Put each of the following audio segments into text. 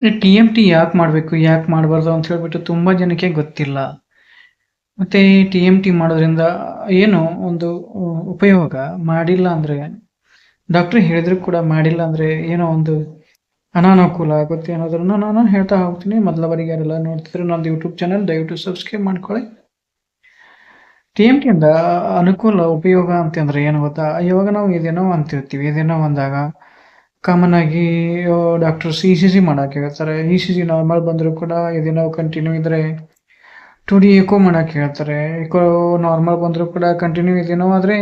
T M T ಯಾಕೆ ಮಾಡಬೇಕು ಯಾಕೆ ಮಾಡಬಾರ್ದು ಅಂತ ಹೇಳ್ಬಿಟ್ಟು ತುಂಬ ಜನಕ್ಕೆ ಗೊತ್ತಿಲ್ಲ. ಮತ್ತು ಟಿ ಎಮ್ ಟಿ ಮಾಡೋದ್ರಿಂದ ಏನು ಒಂದು ಉಪಯೋಗ ಮಾಡಿಲ್ಲ ಅಂದರೆ, ಡಾಕ್ಟ್ರ್ ಹೇಳಿದ್ರು ಕೂಡ ಮಾಡಿಲ್ಲ ಅಂದರೆ ಏನೋ ಒಂದು ಅನಾನುಕೂಲ ಆಗುತ್ತೆ ಅನ್ನೋದನ್ನು ನಾನು ಹೇಳ್ತಾ ಹೋಗ್ತೀನಿ. ಮೊದಲ ಬಾರಿಗೆ ಯಾರೆಲ್ಲ ನೋಡ್ತಿದ್ರೆ ನಂದು ಯೂಟ್ಯೂಬ್ ಚಾನಲ್ ದಯವಿಟ್ಟು ಸಬ್ಸ್ಕ್ರೈಬ್ ಮಾಡ್ಕೊಳ್ಳಿ. ಟಿ ಎಮ್ ಟಿಯಿಂದ ಅನುಕೂಲ ಉಪಯೋಗ ಅಂತಂದ್ರೆ ಏನು ಗೊತ್ತಾ? ಇವಾಗ ನಾವು ಇದೇನೋ ಅಂತಿರ್ತೀವಿ. ಇದೇನೋ ಅಂದಾಗ ಕಾಮನ್ ಆಗಿ ಡಾಕ್ಟರ್ಸ್ ಇ ಸಿ ಜಿ ಮಾಡಕ್ಕೆ ಹೇಳ್ತಾರೆ. ಇ ಸಿ ಜಿ ನಾರ್ಮಲ್ ಬಂದರೂ ಕೂಡ ಇದೇನೋ ಕಂಟಿನ್ಯೂ ಇದ್ರೆ 2D ಎಕೋ ಮಾಡಕ್ಕೆ ಹೇಳ್ತಾರೆ. ಎಕೋ ನಾರ್ಮಲ್ ಬಂದರೂ ಕೂಡ ಕಂಟಿನ್ಯೂ ಇದೇನೋ ಆದರೆ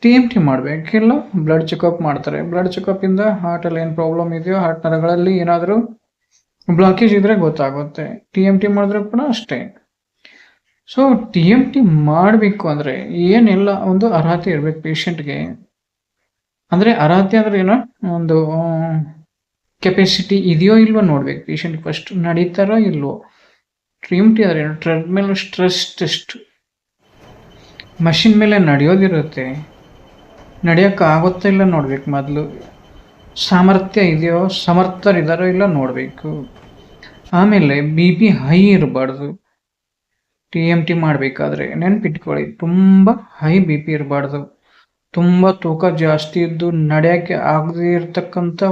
ಟಿ ಎಮ್ ಟಿ ಮಾಡಬೇಕಿಲ್ಲ, ಬ್ಲಡ್ ಚೆಕಪ್ ಮಾಡ್ತಾರೆ. ಬ್ಲಡ್ ಚೆಕಪ್ಪಿಂದ ಹಾರ್ಟಲ್ಲಿ ಏನು ಪ್ರಾಬ್ಲಮ್ ಇದೆಯೋ, ಹಾರ್ಟ್ ನರಗಳಲ್ಲಿ ಏನಾದರೂ ಬ್ಲಾಕೇಜ್ ಇದ್ರೆ ಗೊತ್ತಾಗುತ್ತೆ. ಟಿ ಎಮ್ ಟಿ ಮಾಡಿದ್ರು ಕೂಡ ಅಷ್ಟೇ. ಸೊ ಟಿ ಎಮ್ ಟಿ ಮಾಡಬೇಕು ಅಂದರೆ ಏನೆಲ್ಲ ಒಂದು ಅರ್ಹತೆ ಇರಬೇಕು ಪೇಷಂಟ್ಗೆ. ಅಂದರೆ ಅರ್ಹತೆ ಅಂದರೆ ಏನೋ ಒಂದು ಕೆಪಾಸಿಟಿ ಇದೆಯೋ ಇಲ್ವೋ ನೋಡ್ಬೇಕು ಪೇಷಂಟ್. ಫಸ್ಟ್ ನಡೀತಾರೋ ಇಲ್ವೋ. ಟಿ ಎಮ್ ಟಿ ಅಂದರೆ ಏನು? Treadmill stress test. ಮಷಿನ್ ಮೇಲೆ ನಡೆಯೋದಿರುತ್ತೆ, ನಡೆಯೋಕ್ಕಾಗುತ್ತಾ ಇಲ್ಲ ನೋಡ್ಬೇಕು ಮೊದಲು. ಸಾಮರ್ಥ್ಯ ಇದೆಯೋ, ಸಮರ್ಥರಿದ್ದಾರೋ ಇಲ್ಲ ನೋಡಬೇಕು. ಆಮೇಲೆ ಬಿ ಪಿ ಹೈ ಇರಬಾರ್ದು. ಟಿ ಎಮ್ ಟಿ ಮಾಡಬೇಕಾದ್ರೆ ನೆನ್ಪಿಟ್ಕೊಳ್ಳಿ, ತುಂಬ ಹೈ ಬಿ ಪಿ ಇರಬಾರ್ದು. ತುಂಬ ತೂಕ ಜಾಸ್ತಿ ಇದ್ದು ನಡೆಯೋಕ್ಕೆ ಆಗದೇ ಇರತಕ್ಕಂಥ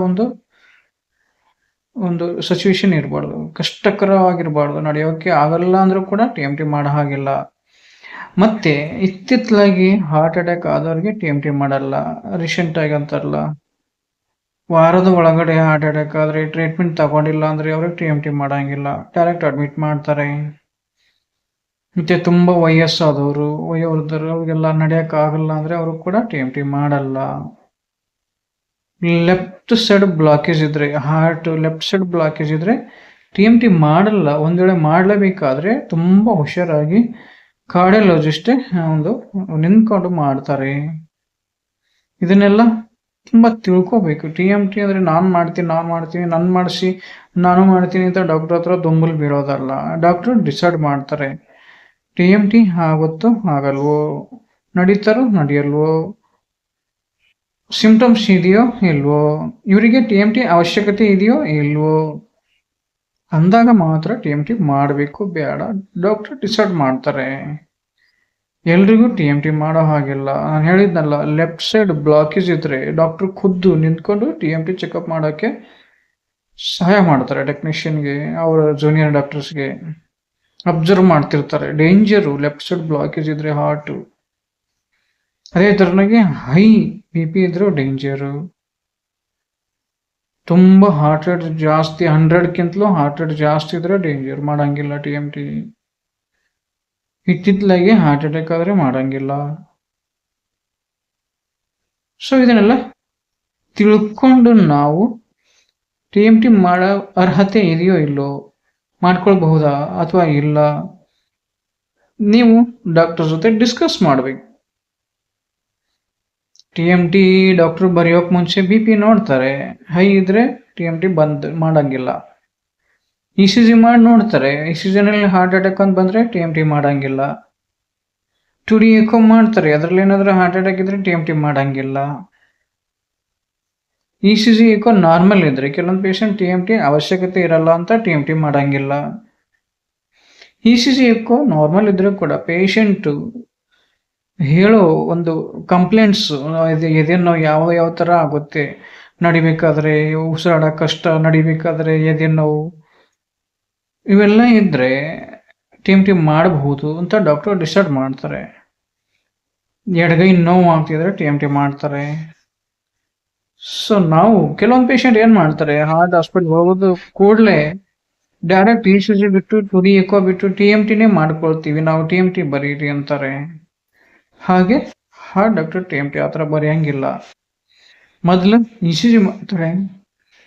ಒಂದು ಸಿಚುವೇಶನ್ ಇರಬಾರ್ದು. ಕಷ್ಟಕರವಾಗಿರಬಾರ್ದು, ನಡೆಯೋಕ್ಕೆ ಆಗಲ್ಲ ಅಂದರೂ ಕೂಡ ಟಿ ಎಮ್ ಟಿ ಮಾಡೋ ಹಾಗಿಲ್ಲ. ಮತ್ತು ಇತ್ತಿತ್ತಲಾಗಿ ಹಾರ್ಟ್ ಅಟ್ಯಾಕ್ ಆದವ್ರಿಗೆ ಟಿ ಎಮ್ ಟಿ ಮಾಡಲ್ಲ. ರೀಸೆಂಟಾಗಿ ಅಂತಾರಲ್ಲ, ವಾರದ ಒಳಗಡೆ ಹಾರ್ಟ್ ಅಟ್ಯಾಕ್ ಆದರೆ ಟ್ರೀಟ್ಮೆಂಟ್ ತಗೊಂಡಿಲ್ಲ ಅಂದರೆ ಅವ್ರಿಗೆ ಟಿ ಎಮ್ ಟಿ ಮಾಡೋಂಗಿಲ್ಲ, ಡೈರೆಕ್ಟ್ ಅಡ್ಮಿಟ್ ಮಾಡ್ತಾರೆ. ಮತ್ತು ತುಂಬ ವಯಸ್ಸಾದವರು, ವಯೋವೃದ್ಧರು, ಅವ್ರಿಗೆಲ್ಲ ನಡೆಯೋಕ್ಕಾಗಲ್ಲ ಅಂದರೆ ಅವರು ಕೂಡ ಟಿ ಎಮ್ ಟಿ ಮಾಡಲ್ಲ. ಲೆಫ್ಟ್ ಸೈಡ್ ಬ್ಲಾಕೇಜ್ ಇದ್ದರೆ, ಹಾರ್ಟ್ ಲೆಫ್ಟ್ ಸೈಡ್ ಬ್ಲಾಕೇಜ್ ಇದ್ದರೆ ಟಿ ಎಮ್ ಟಿ ಮಾಡಲ್ಲ. ಒಂದು ವೇಳೆ ಮಾಡಲೇಬೇಕಾದ್ರೆ ತುಂಬ ಹುಷಾರಾಗಿ ಕಾರ್ಡಿಯಾಲಜಿಸ್ಟೇ ಒಂದು ನಿಂತ್ಕೊಂಡು ಮಾಡ್ತಾರೆ. ಇದನ್ನೆಲ್ಲ ತುಂಬ ತಿಳ್ಕೊಬೇಕು. ಟಿ ಎಮ್ ಟಿ ಅಂದರೆ ನಾನು ಮಾಡ್ತೀನಿ ನನ್ನ ಮಾಡಿಸಿ ನಾನು ಮಾಡ್ತೀನಿ ಅಂತ ಡಾಕ್ಟ್ರ್ ಹತ್ರ ದೊಂಬಲು ಬೀಳೋದಲ್ಲ. ಡಾಕ್ಟ್ರು ಡಿಸೈಡ್ ಮಾಡ್ತಾರೆ ಟಿ ಎಮ್ ಟಿ ಆಗುತ್ತೋ ಆಗಲ್ವೋ, ನಡೀತಾರೋ ನಡೆಯಲ್ವೋ, ಸಿಂಪ್ಟಮ್ಸ್ ಇದೆಯೋ ಇಲ್ವೋ, ಇವರಿಗೆ ಟಿ ಎಮ್ ಟಿ ಅವಶ್ಯಕತೆ ಇದೆಯೋ ಇಲ್ವೋ ಅಂದಾಗ ಮಾತ್ರ ಟಿ ಎಮ್ ಟಿ ಮಾಡಬೇಕು ಬೇಡ ಡಾಕ್ಟ್ರು ಡಿಸೈಡ್ ಮಾಡ್ತಾರೆ. ಎಲ್ರಿಗೂ ಟಿ ಎಮ್ ಟಿ ಮಾಡೋ ಹಾಗಿಲ್ಲ. ನಾನು ಹೇಳಿದ್ನಲ್ಲ, ಲೆಫ್ಟ್ ಸೈಡ್ ಬ್ಲಾಕೇಜ್ ಇದ್ದರೆ ಡಾಕ್ಟ್ರು ಖುದ್ದು ನಿಂತ್ಕೊಂಡು ಟಿ ಎಮ್ ಟಿ ಚೆಕಪ್ ಮಾಡೋಕ್ಕೆ ಸಹಾಯ ಮಾಡ್ತಾರೆ. ಟೆಕ್ನಿಷಿಯನ್ಗೆ, ಅವರ ಜೂನಿಯರ್ ಡಾಕ್ಟರ್ಸ್ಗೆ ಅಬ್ಸರ್ವ್ ಮಾಡ್ತಿರ್ತಾರೆ. ಡೇಂಜರು ಲೆಫ್ಟ್ ಸೈಡ್ ಬ್ಲಾಕೇಜ್ ಇದ್ದರೆ ಹಾರ್ಟು. ಅದೇ ಥರನಾಗಿ ಹೈ ಬಿ ಪಿ ಇದ್ರೂ ಡೇಂಜರು. ತುಂಬ ಹಾರ್ಟ್ ರೇಟ್ ಜಾಸ್ತಿ, 100ಕ್ಕಿಂತಲೂ ಹಾರ್ಟ್ ರೇಟ್ ಜಾಸ್ತಿ ಇದ್ರೆ ಡೇಂಜರ್, ಮಾಡೋಂಗಿಲ್ಲ ಟಿ ಎಮ್ ಟಿ. ಇತ್ತಿತ್ತಲಾಗಿ ಹಾರ್ಟ್ ಅಟ್ಯಾಕ್ ಆದರೆ ಮಾಡೋಂಗಿಲ್ಲ. ಸೊ ಇದನ್ನೆಲ್ಲ ತಿಳ್ಕೊಂಡು ನಾವು ಟಿ ಎಮ್ ಟಿ ಮಾಡೋ ಅರ್ಹತೆ ಇದೆಯೋ ಇಲ್ಲೋ, ಮಾಡ್ಕೊಳ್ಬಹುದಾ ಅಥವಾ ಇಲ್ಲ, ನೀವು ಡಾಕ್ಟರ್ ಜೊತೆ ಡಿಸ್ಕಸ್ ಮಾಡಬೇಕು. ಟಿ ಎಮ್ ಟಿ ಡಾಕ್ಟ್ರು ಬರೆಯೋಕೆ ಮುಂಚೆ ಬಿ ಪಿ ನೋಡ್ತಾರೆ. ಹೈ ಇದ್ರೆ ಟಿ ಎಮ್ ಟಿ ಮಾಡೋಂಗಿಲ್ಲ. ಇ ಸಿ ಜಿ ಮಾಡಿ ನೋಡ್ತಾರೆ. ಇ ಸಿ ಜಿನಲ್ಲಿ ಹಾರ್ಟ್ ಅಟ್ಯಾಕ್ ಅಂತ ಬಂದರೆ ಟಿ ಎಮ್ ಟಿ ಮಾಡೋಂಗಿಲ್ಲ. 2D ಎಕೋ ಮಾಡ್ತಾರೆ, ಅದರಲ್ಲಿ ಏನಾದರೂ ಹಾರ್ಟ್ ಅಟ್ಯಾಕ್ ಇದ್ರೆ ಟಿ ಎಮ್ ಟಿ ಮಾಡೋಂಗಿಲ್ಲ. E C G echo normal ಇದ್ದರೆ ಕೆಲವೊಂದು ಪೇಷಂಟ್ ಟಿ ಎಮ್ ಟಿ ಅವಶ್ಯಕತೆ ಇರಲ್ಲ ಅಂತ ಟಿ ಎಮ್ ಟಿ ಮಾಡೋಂಗಿಲ್ಲ. E C G echo normal ಇದ್ದರೂ ಕೂಡ ಪೇಷಂಟು ಹೇಳೋ ಒಂದು ಕಂಪ್ಲೇಂಟ್ಸ್ ಎದೆನೋ ಯಾವ ಥರ ಆಗುತ್ತೆ, ನಡಿಬೇಕಾದ್ರೆ ಉಸಿರಾಡೋಕೆ ಕಷ್ಟ, ನಡಿಬೇಕಾದ್ರೆ ಎದೆನೋವು, ಇವೆಲ್ಲ ಇದ್ದರೆ ಟಿ ಎಮ್ ಟಿ ಮಾಡಬಹುದು ಅಂತ ಡಾಕ್ಟ್ರು ಡಿಸೈಡ್ ಮಾಡ್ತಾರೆ. ಎಡಗೈ ನೋವು ಆಗ್ತಿದ್ರೆ ಟಿ ಎಮ್ ಟಿ ಮಾಡ್ತಾರೆ. ಸೊ ನಾವು ಕೆಲವೊಂದು ಪೇಷಂಟ್ ಏನು ಮಾಡ್ತಾರೆ, ಹಾರ್ಟ್ ಹಾಸ್ಪಿಟ್ಲ್ ಹೋಗೋದು ಕೂಡಲೇ ಡೈರೆಕ್ಟ್ ಇ ಸಿ ಜಿ ಬಿಟ್ಟು 2D ಎಕೋ ಬಿಟ್ಟು ಟಿ ಎಮ್ ಟಿನೇ ಮಾಡ್ಕೊಳ್ತೀವಿ, ನಾವು ಟಿ ಎಮ್ ಟಿ ಬರೀರಿ ಅಂತಾರೆ. ಹಾಗೆ heart doctor T M T ಆ ಥರ ಬರೆಯೋಂಗಿಲ್ಲ. ಮೊದಲು ಇ ಸಿ ಜಿ ಮಾಡ್ತಾರೆ,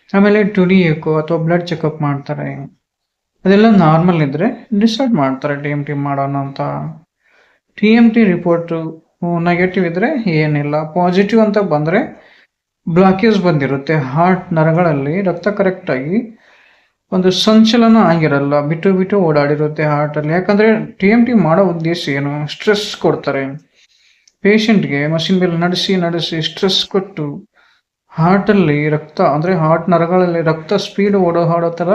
ಆಮೇಲೆ 2D ಎಕೋ ಅಥವಾ ಬ್ಲಡ್ ಚೆಕಪ್ ಮಾಡ್ತಾರೆ. ಅದೆಲ್ಲ ನಾರ್ಮಲ್ ಇದ್ದರೆ ಡಿಸೈಡ್ ಮಾಡ್ತಾರೆ ಟಿ ಎಮ್ ಟಿ ಮಾಡೋಣ ಅಂತ. T M T report negative ಇದ್ದರೆ ಏನಿಲ್ಲ, ಪಾಸಿಟಿವ್ ಅಂತ ಬಂದರೆ ಬ್ಲಾಕೇಜ್ ಬಂದಿರುತ್ತೆ ಹಾರ್ಟ್ ನರಗಳಲ್ಲಿ, ರಕ್ತ ಕರೆಕ್ಟಾಗಿ ಒಂದು ಸಂಚಲನ ಆಗಿರಲ್ಲ, ಬಿಟ್ಟು ಓಡಾಡಿರುತ್ತೆ ಹಾರ್ಟಲ್ಲಿ. ಯಾಕಂದರೆ ಟಿ ಎಮ್ ಟಿ ಮಾಡೋ ಉದ್ದೇಶ ಏನು? ಸ್ಟ್ರೆಸ್ ಕೊಡ್ತಾರೆ ಪೇಷಂಟ್ಗೆ. ಮಷಿನ್ ಮೇಲೆ ನಡೆಸಿ ಸ್ಟ್ರೆಸ್ ಕೊಟ್ಟು ಹಾರ್ಟಲ್ಲಿ ರಕ್ತ ಅಂದರೆ ಹಾರ್ಟ್ ನರಗಳಲ್ಲಿ ರಕ್ತ ಸ್ಪೀಡ್ ಹಾಡೋ ಥರ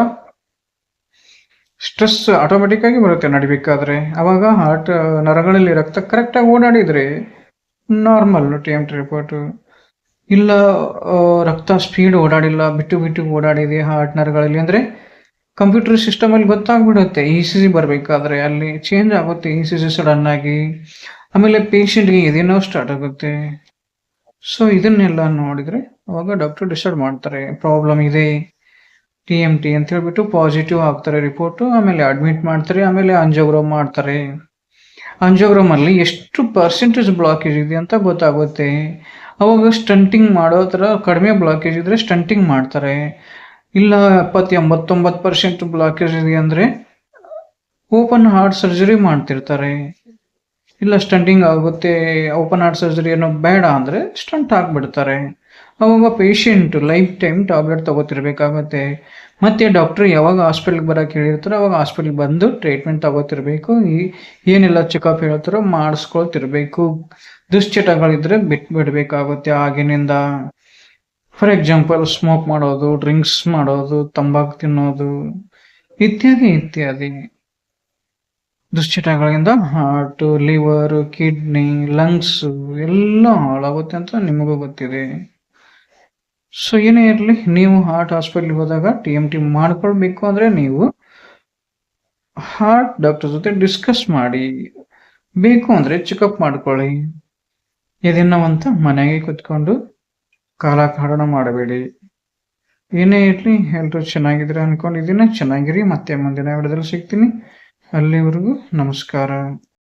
ಸ್ಟ್ರೆಸ್ ಆಟೋಮೆಟಿಕ್ ಆಗಿ ಬರುತ್ತೆ ನಡಿಬೇಕಾದ್ರೆ. ಅವಾಗ ಹಾರ್ಟ್ ನರಗಳಲ್ಲಿ ರಕ್ತ ಕರೆಕ್ಟಾಗಿ ಓಡಾಡಿದರೆ ನಾರ್ಮಲ್ TMT ರಿಪೋರ್ಟು. ಇಲ್ಲ ರಕ್ತ ಸ್ಪೀಡ್ ಓಡಾಡಿಲ್ಲ, ಬಿಟ್ಟು ಬಿಟ್ಟು ಓಡಾಡಿದೆ ಹಾರ್ಟ್ ನರಗಳಲ್ಲಿ ಅಂದರೆ ಕಂಪ್ಯೂಟರ್ ಸಿಸ್ಟಮಲ್ಲಿ ಗೊತ್ತಾಗ್ಬಿಡುತ್ತೆ. ECG ಬರಬೇಕಾದ್ರೆ ಅಲ್ಲಿ ಚೇಂಜ್ ಆಗುತ್ತೆ ECG ಸಡನ್ನಾಗಿ. ಆಮೇಲೆ ಪೇಷಂಟ್ಗೆ ಎದೆನೋ ಸ್ಟಾರ್ಟ್ ಆಗುತ್ತೆ. ಸೊ ಇದನ್ನೆಲ್ಲ ನೋಡಿದರೆ ಅವಾಗ ಡಾಕ್ಟರ್ ಡಿಸೈಡ್ ಮಾಡ್ತಾರೆ ಪ್ರಾಬ್ಲಮ್ ಇದೆ TMT ಅಂತ ಹೇಳ್ಬಿಟ್ಟು ಪಾಸಿಟಿವ್ ಆಗ್ತಾರೆ ರಿಪೋರ್ಟು. ಆಮೇಲೆ ಅಡ್ಮಿಟ್ ಮಾಡ್ತಾರೆ. ಆಮೇಲೆ ಆಂಜಿಯೋಗ್ರಾಮ್ ಮಾಡ್ತಾರೆ. ಆಂಜಿಯೋಗ್ರಾಮಲ್ಲಿ ಎಷ್ಟು ಪರ್ಸೆಂಟೇಜ್ ಬ್ಲಾಕೇಜ್ ಇದೆ ಅಂತ ಗೊತ್ತಾಗುತ್ತೆ. ಅವಾಗ ಸ್ಟಂಟಿಂಗ್ ಮಾಡೋ ಥರ ಕಡಿಮೆ ಬ್ಲಾಕೇಜ್ ಇದ್ದರೆ ಸ್ಟಂಟಿಂಗ್ ಮಾಡ್ತಾರೆ. ಇಲ್ಲ 70-89% ಬ್ಲಾಕೇಜ್ ಇದೆ ಅಂದರೆ ಓಪನ್ ಹಾರ್ಟ್ ಸರ್ಜರಿ ಮಾಡ್ತಿರ್ತಾರೆ. ಇಲ್ಲ ಸ್ಟಂಟಿಂಗ್ ಆಗುತ್ತೆ, ಓಪನ್ ಹಾರ್ಟ್ ಸರ್ಜರಿ ಏನೋ ಬೇಡ ಅಂದರೆ ಸ್ಟಂಟ್ ಹಾಕ್ಬಿಡ್ತಾರೆ. ಅವಾಗ ಪೇಷಂಟ್ ಲೈಫ್ ಟೈಮ್ ಟ್ಯಾಬ್ಲೆಟ್ ತೊಗೋತಿರ್ಬೇಕಾಗತ್ತೆ. ಮತ್ತು ಡಾಕ್ಟ್ರು ಯಾವಾಗ ಹಾಸ್ಪಿಟ್ಲಿಗೆ ಬರೋಕ್ಕೆ ಹೇಳಿರ್ತಾರೋ ಅವಾಗ ಹಾಸ್ಪಿಟ್ಲಿಗೆ ಬಂದು ಟ್ರೀಟ್ಮೆಂಟ್ ತೊಗೋತಿರ್ಬೇಕು. ಏನೆಲ್ಲ ಚೆಕಪ್ ಹೇಳ್ತಾರೋ ಮಾಡಿಸ್ಕೊಳ್ತಿರ್ಬೇಕು. ದುಶ್ಚಟಗಳಿದ್ರೆ ಬಿಡಬೇಕಾಗುತ್ತೆ ಆಗಿನಿಂದ. ಫಾರ್ ಎಕ್ಸಾಂಪಲ್ ಸ್ಮೋಕ್ ಮಾಡೋದು, ಡ್ರಿಂಕ್ಸ್ ಮಾಡೋದು, ತಂಬಾಕು ತಿನ್ನೋದು ಇತ್ಯಾದಿ ಇತ್ಯಾದಿ. ದುಶ್ಚಟಗಳಿಂದ ಹಾರ್ಟು, ಲಿವರು, ಕಿಡ್ನಿ, ಲಂಗ್ಸು ಎಲ್ಲ ಹಾಳಾಗುತ್ತೆ ಅಂತ ನಿಮಗೂ ಗೊತ್ತಿದೆ. ಸೊ ಏನೇ ಇರಲಿ, ನೀವು ಹಾರ್ಟ್ ಹಾಸ್ಪಿಟ್ಲಿಗೆ ಹೋದಾಗ TMT ಮಾಡ್ಕೊಳ್ಬೇಕು ಅಂದರೆ ನೀವು ಹಾರ್ಟ್ ಡಾಕ್ಟರ್ ಜೊತೆ ಡಿಸ್ಕಸ್ ಮಾಡಿ. ಬೇಕು ಅಂದರೆ ಚೆಕಪ್ ಮಾಡ್ಕೊಳ್ಳಿ. ಎದೆನೋವಂತ ಮನೆಗೆ ಕೂತ್ಕೊಂಡು ಕಾಲಹರಣ ಮಾಡಬೇಡಿ. ಏನೇ ಇರಲಿ, ಎಲ್ಲರೂ ಚೆನ್ನಾಗಿದ್ರೆ ಅಂದ್ಕೊಂಡಿದ್ದೀನಿ. ಚೆನ್ನಾಗಿರಿ. ಮತ್ತೆ ಮುಂದಿನ ವಿಡಿಯೋದಲ್ಲಿ ಸಿಗ್ತೀನಿ. ಅಲ್ಲಿವರೆಗೂ ನಮಸ್ಕಾರ.